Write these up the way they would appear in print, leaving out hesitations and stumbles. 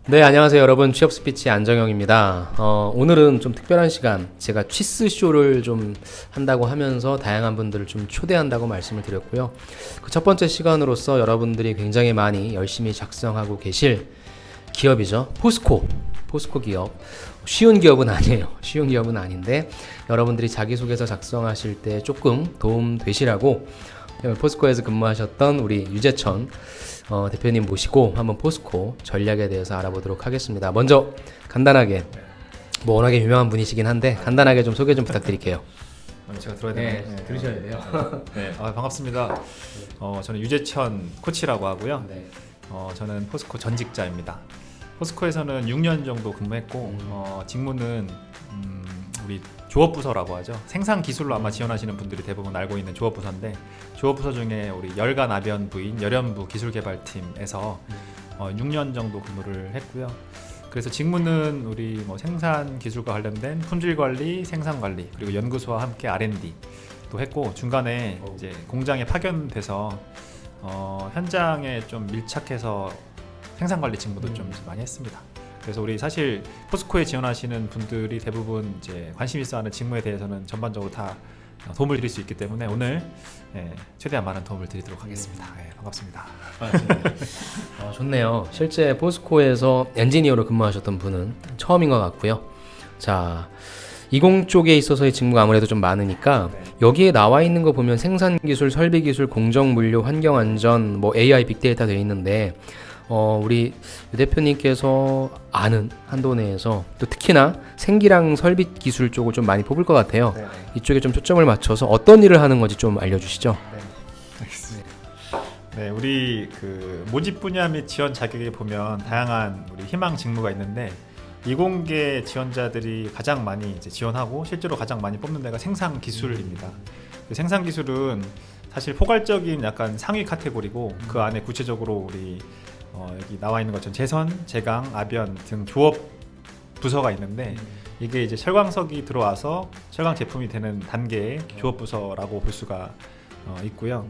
네, 안녕하세요 여러분. 취업 스피치 안정영입니다. 오늘은 좀 특별한 시간, 제가 취스쇼를 좀 한다고 하면서 다양한 분들을 좀 초대한다고 말씀을 드렸고요. 그 첫 번째 시간으로서 여러분들이 굉장히 많이 열심히 작성하고 계실 기업이죠. 포스코 기업. 쉬운 기업은 아니에요. 쉬운 기업은 아닌데 여러분들이 자기소개서 작성하실 때 조금 도움 되시라고 포스코에서 근무하셨던 우리 유재천 대표님 모시고 한번 포스코 전략에 대해서 알아보도록 하겠습니다. 먼저 간단하게 뭐 워낙에 유명한 분이시긴 한데 간단하게 좀 소개 좀 부탁드릴게요. 제가 들어야 되나요? 네, 들으셔야 돼요. 네, 반갑습니다. 저는 유재천 코치라고 하고요. 네. 저는 포스코 전직자입니다. 포스코에서는 6년 정도 근무했고 직무는 우리 조업부서라고 하죠. 생산기술로 아마 지원하시는 분들이 대부분 알고 있는 조업부서인데, 조업부서 중에 우리 열간압연부인 열연부 기술개발팀에서 6년 정도 근무를 했고요. 그래서 직무는 우리 뭐 생산기술과 관련된 품질관리, 생산관리, 그리고 연구소와 함께 R&D도 했고, 중간에 이제 공장에 파견돼서 현장에 좀 밀착해서 생산관리 직무도 좀 많이 했습니다. 그래서 우리 사실 포스코에 지원하시는 분들이 대부분 이제 관심 있어하는 직무에 대해서는 전반적으로 다 도움을 드릴 수 있기 때문에 오늘 최대한 많은 도움을 드리도록 하겠습니다. 반갑습니다. 좋네요. 실제 포스코에서 엔지니어로 근무하셨던 분은 처음인 것 같고요. 자, 이공 쪽에 있어서의 직무가 아무래도 좀 많으니까 여기에 나와 있는 거 보면 생산기술, 설비기술, 공정물류, 환경안전, 뭐 AI, 빅데이터 되어 있는데 우리 유 대표님께서 아는 한도 내에서 또 특히나 생기랑 설비 기술 쪽을 좀 많이 뽑을 것 같아요. 네네. 이쪽에 좀 초점을 맞춰서 어떤 일을 하는 건지 좀 알려주시죠. 네, 알겠습니다. 네, 우리 그 모집 분야 및 지원 자격에 보면 다양한 우리 희망 직무가 있는데, 이공계 지원자들이 가장 많이 이제 지원하고 실제로 가장 많이 뽑는 데가 생산 기술입니다. 그 생산 기술은 사실 포괄적인 약간 상위 카테고리고, 그 안에 구체적으로 우리 여기 나와 있는 것처럼 제선, 제강, 압연 등 조업 부서가 있는데, 이게 이제 철광석이 들어와서 철강 제품이 되는 단계의 조업 부서라고 볼 수가 있고요.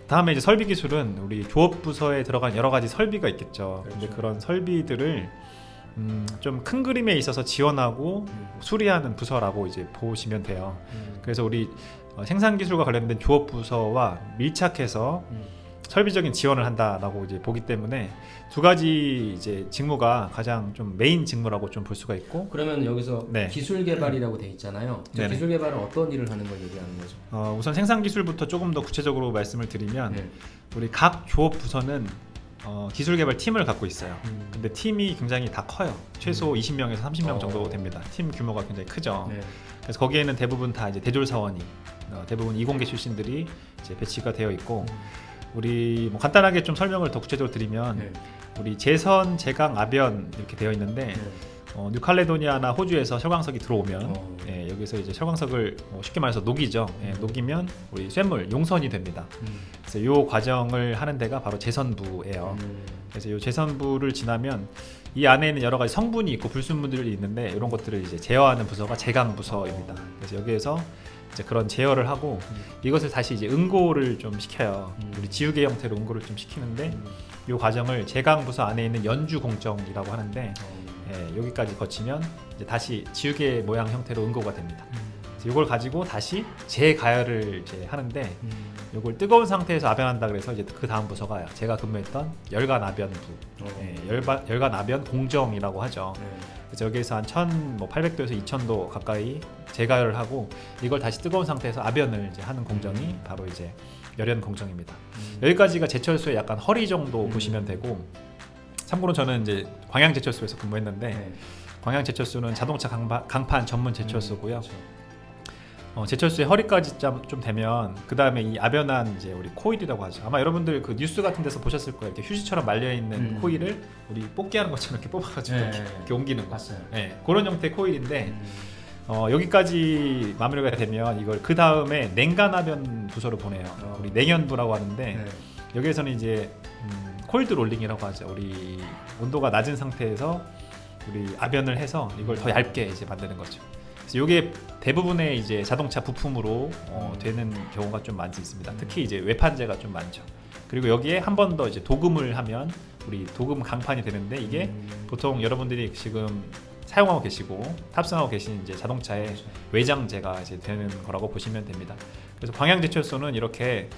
다음에 이제 설비 기술은 우리 조업 부서에 들어간 여러 가지 설비가 있겠죠. 근데 그런 설비들을 좀 큰 그림에 있어서 지원하고 수리하는 부서라고 이제 보시면 돼요. 그래서 우리 생산 기술과 관련된 조업 부서와 밀착해서 설비적인 지원을 한다라고 이제 보기 때문에 두 가지 이제 직무가 가장 좀 메인 직무라고 좀 볼 수가 있고. 그러면 여기서 네. 기술 개발이라고 돼 있잖아요. 저 네네. 기술 개발은 어떤 일을 하는 걸 얘기하는 거죠? 우선 생산 기술부터 조금 더 구체적으로 말씀을 드리면, 우리 각 조업 부서는 기술 개발 팀을 갖고 있어요. 근데 팀이 굉장히 다 커요. 최소 20명에서 30명 정도 됩니다. 팀 규모가 굉장히 크죠. 네. 그래서 거기에는 대부분 다 이제 대졸 사원이 대부분 이공계 출신들이 이제 배치가 되어 있고, 우리 뭐 간단하게 좀 설명을 더 구체적으로 드리면, 우리 제선, 제강, 압연 이렇게 되어 있는데, 뉴칼레도니아나 호주에서 철광석이 들어오면 여기서 이제 철광석을 쉽게 말해서 녹이죠. 녹이면 우리 쇳물, 용선이 됩니다. 그래서 이 과정을 하는 데가 바로 제선부예요. 그래서 이 제선부를 지나면 이 안에 있는 여러 가지 성분이 있고 불순물들이 있는데, 이런 것들을 이제 제어하는 부서가 제강 부서입니다. 그래서 여기에서 이제 그런 제어를 하고 이것을 다시 이제 응고를 좀 시켜요. 우리 지우개 형태로 응고를 좀 시키는데, 이 과정을 제강 부서 안에 있는 연주 공정이라고 하는데, 여기까지 거치면 이제 다시 지우개 모양 형태로 응고가 됩니다. 이걸 가지고 다시 재가열을 이제 하는데, 이걸 뜨거운 상태에서 압연한다 그래서 이제 그 다음 부서가 제가 근무했던 열간압연부, 열간압연 공정이라고 하죠. 그래서 여기에서 한 1800도에서 2000도 가까이 재가열을 하고, 이걸 다시 뜨거운 상태에서 압연을 이제 하는 공정이 바로 이제 열연 공정입니다. 여기까지가 제철소의 약간 허리 정도 보시면 되고, 참고로 저는 이제 광양제철소에서 근무했는데, 광양제철소는 자동차 강판 전문 제철소고요. 제철소의 허리까지 좀 되면 그 다음에 이 압연한 이제 우리 코일이라고 하죠. 아마 여러분들 그 뉴스 같은 데서 보셨을 거예요. 이렇게 휴지처럼 말려 있는 코일을 우리 뽑기하는 것처럼 이렇게 뽑아가지고 이렇게 옮기는 거. 봤어요. 그런 형태의 코일인데, 여기까지 마무리가 되면 이걸 그 다음에 냉간압연 부서로 보내요. 우리 냉연부라고 하는데, 여기에서는 이제 콜드 롤링이라고 하죠. 우리 온도가 낮은 상태에서 우리 압연을 해서 이걸 더 얇게 이제 만드는 거죠. 그래서 이게 대부분의 이제 자동차 부품으로 되는 경우가 좀 많이 있습니다. 특히 이제 외판재가 좀 많죠. 그리고 여기에 한 번 더 이제 도금을 하면 우리 도금 강판이 되는데 이게 보통 여러분들이 지금 사용하고 계시고 탑승하고 계신 이제 자동차의 그렇죠. 외장재가 이제 되는 거라고 보시면 됩니다. 그래서 광양제철소는 이렇게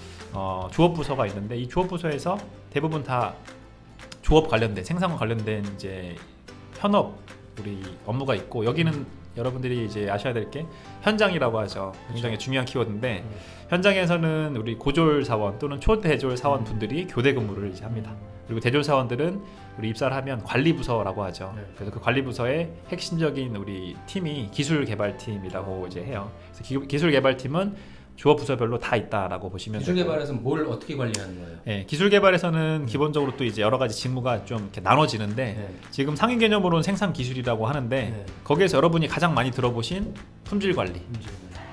조업 부서가 있는데 이 조업 부서에서 대부분 다 조업 관련된 생산 관련된 이제 현업 우리 업무가 있고 여기는 여러분들이 이제 아셔야 될 게 현장이라고 하죠. 굉장히 중요한 키워드인데 현장에서는 우리 고졸 사원 또는 초대졸 사원 분들이 교대 근무를 이제 합니다. 그리고 대졸 사원들은 우리 입사를 하면 관리부서라고 하죠. 그래서 그 관리부서의 핵심적인 우리 팀이 기술개발팀이라고 이제 해요. 그래서 기술개발팀은 조업 부서별로 다 있다라고 보시면 기술 개발에서 뭘 어떻게 관리하는 거예요? 네, 기술 개발에서는 기본적으로 또 이제 여러 가지 직무가 좀 이렇게 나눠지는데 네. 지금 상위 개념으로는 생산 기술이라고 하는데 네. 거기에서 여러분이 가장 많이 들어보신 품질 관리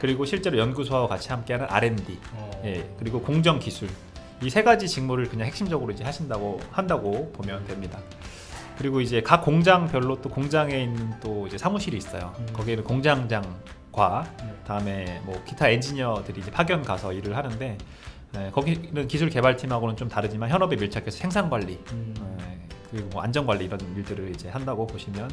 그리고 실제로 연구소와 같이 함께하는 R&D 예, 그리고 공정 기술 이 세 가지 직무를 그냥 핵심적으로 이제 한다고 보면 됩니다. 그리고 이제 각 공장별로 또 공장에 있는 또 이제 사무실이 있어요. 거기에는 공장장과 다음에 뭐 기타 엔지니어들이 이제 파견 가서 일을 하는데 거기는 기술 개발팀하고는 좀 다르지만 현업에 밀착해서 생산 관리 그리고 뭐 안전 관리 이런 일들을 이제 한다고 보시면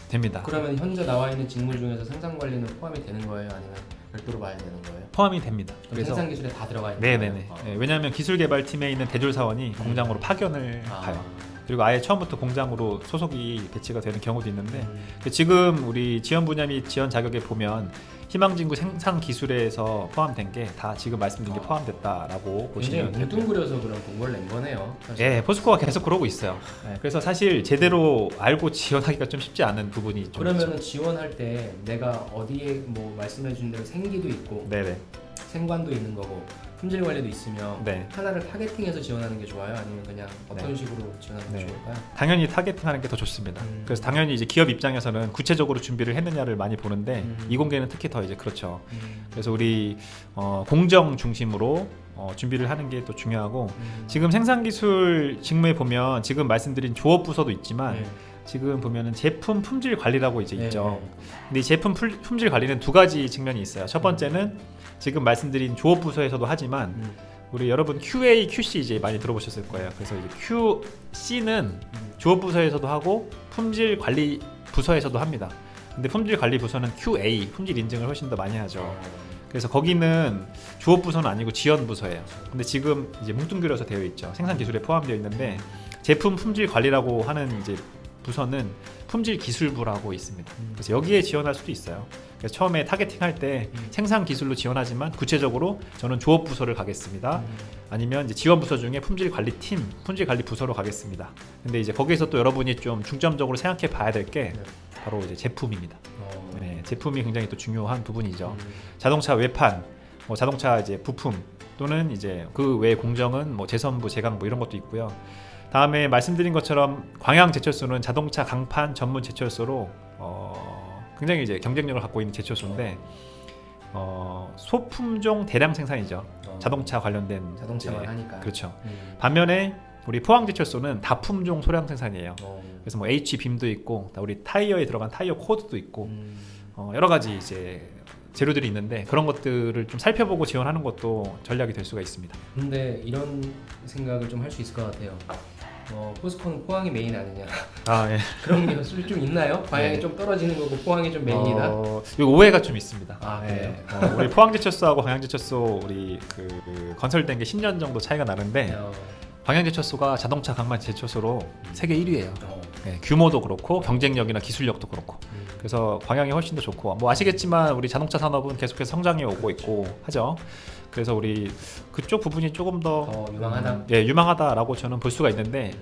됩니다. 그러면 현재 나와 있는 직무 중에서 생산 관리는 포함이 되는 거예요? 아니면 별도로 봐야 되는 거예요? 포함이 됩니다. 그래서 생산 기술에 다 들어가 있는 네네네. 거예요? 네, 왜냐하면 기술 개발팀에 있는 대졸 사원이 공장으로 파견을 가요. 그리고 아예 처음부터 공장으로 소속이 배치가 되는 경우도 있는데 지금 우리 지원 분야 및 지원 자격에 보면 희망진구 생산 기술에서 포함된 게 다 지금 말씀드린 게 포함됐다라고 보시면 굉장히 뭉뚱그려서 그런 공고를 낸 거네요. 사실. 예, 포스코가 계속 그러고 있어요. 그래서 사실 제대로 알고 지원하기가 좀 쉽지 않은 부분이 좀 그러면은 지원할 때 내가 어디에 뭐 말씀해 주신 대로 생기도 있고 네네. 생관도 있는 거고 품질 관리도 있으며 네. 하나를 타겟팅해서 지원하는 게 좋아요? 아니면 그냥 어떤 네. 식으로 지원하는 게 네. 좋을까요? 당연히 타겟팅하는 게 더 좋습니다. 그래서 당연히 이제 기업 입장에서는 구체적으로 준비를 했느냐를 많이 보는데 이공계는 특히 더 이제 그렇죠. 그래서 우리 공정 중심으로 준비를 하는 게 또 중요하고 지금 생산기술 직무에 보면 지금 말씀드린 조업 부서도 있지만 네. 지금 보면은 제품 품질 관리라고 이제 네. 있죠. 근데 이 제품 품질 관리는 두 가지 측면이 있어요. 첫 번째는 지금 말씀드린 조업 부서에서도 하지만 우리 여러분 QA, QC 이제 많이 들어보셨을 거예요. 그래서 이제 QC는 조업 부서에서도 하고 품질 관리 부서에서도 합니다. 근데 품질 관리 부서는 QA, 품질 인증을 훨씬 더 많이 하죠. 그래서 거기는 조업 부서는 아니고 지원 부서예요. 근데 지금 이제 뭉뚱그려서 되어 있죠. 생산 기술에 포함되어 있는데 제품 품질 관리라고 하는 이제 부서는 품질 기술부라고 있습니다. 그래서 여기에 지원할 수도 있어요. 그래서 처음에 타겟팅 할 때 생산 기술로 지원하지만 구체적으로 저는 조업 부서를 가겠습니다. 아니면 이제 지원 부서 중에 품질 관리 팀, 품질 관리 부서로 가겠습니다. 근데 이제 거기서 또 여러분이 좀 중점적으로 생각해 봐야 될 게 바로 이제 제품입니다. 네, 제품이 굉장히 또 중요한 부분이죠. 자동차 외판, 뭐 자동차 이제 부품 또는 이제 그 외 공정은 뭐 제선부, 제강부 이런 것도 있고요. 다음에 말씀드린 것처럼 광양제철소는 자동차 강판 전문 제철소로 굉장히 이제 경쟁력을 갖고 있는 제철소인데 소품종 대량 생산이죠. 자동차 관련된 자동차만 이제, 하니까. 그렇죠. 반면에 우리 포항제철소는 다품종 소량 생산이에요. 그래서 뭐 H빔도 있고 우리 타이어에 들어간 타이어 코드도 있고 여러 가지 이제 재료들이 있는데 그런 것들을 좀 살펴보고 지원하는 것도 전략이 될 수가 있습니다. 근데 이런 생각을 좀 할 수 있을 것 같아요. 포스코는 포항이 메인 아니냐? 아 예. 그런 게 좀 있나요? 광양이 네. 좀 떨어지는 거고 포항이 좀 메인이다? 이거 오해가 좀 있습니다. 아, 그래요? 우리 포항제철소하고 광양제철소 우리 그 건설된 게 10년 정도 차이가 나는데 광양제철소가 자동차 강판 제철소로 세계 1위예요. 규모도 그렇고 경쟁력이나 기술력도 그렇고. 그래서 광양이 훨씬 더 좋고 뭐 아시겠지만 우리 자동차 산업은 계속해서 성장해 오고 있고 하죠. 그래서 우리 그쪽 부분이 조금 더 유망하다. 유망하다라고 저는 볼 수가 있는데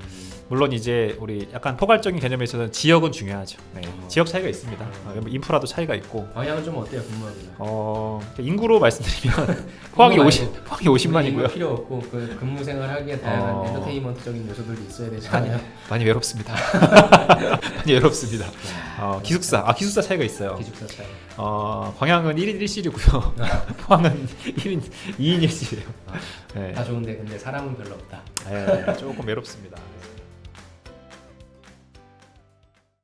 물론 이제 우리 약간 포괄적인 개념에 있어서는 지역은 중요하죠. 지역 차이가 있습니다. 인프라도 차이가 있고. 광양은 좀 어때요, 근무하기가? 인구로 말씀드리면 포항이 50만이고요. 필요 없고 그 근무 생활하기에 다양한 엔터테인먼트적인 요소들도 있어야 되잖아요. 많이 외롭습니다. 많이 외롭습니다. 기숙사 차이가 있어요. 기숙사 차이. 광양은 1인 1실이고요. 포항은 1인 2인 1실이에요. 다 좋은데 근데 사람은 별로 없다. 조금 외롭습니다.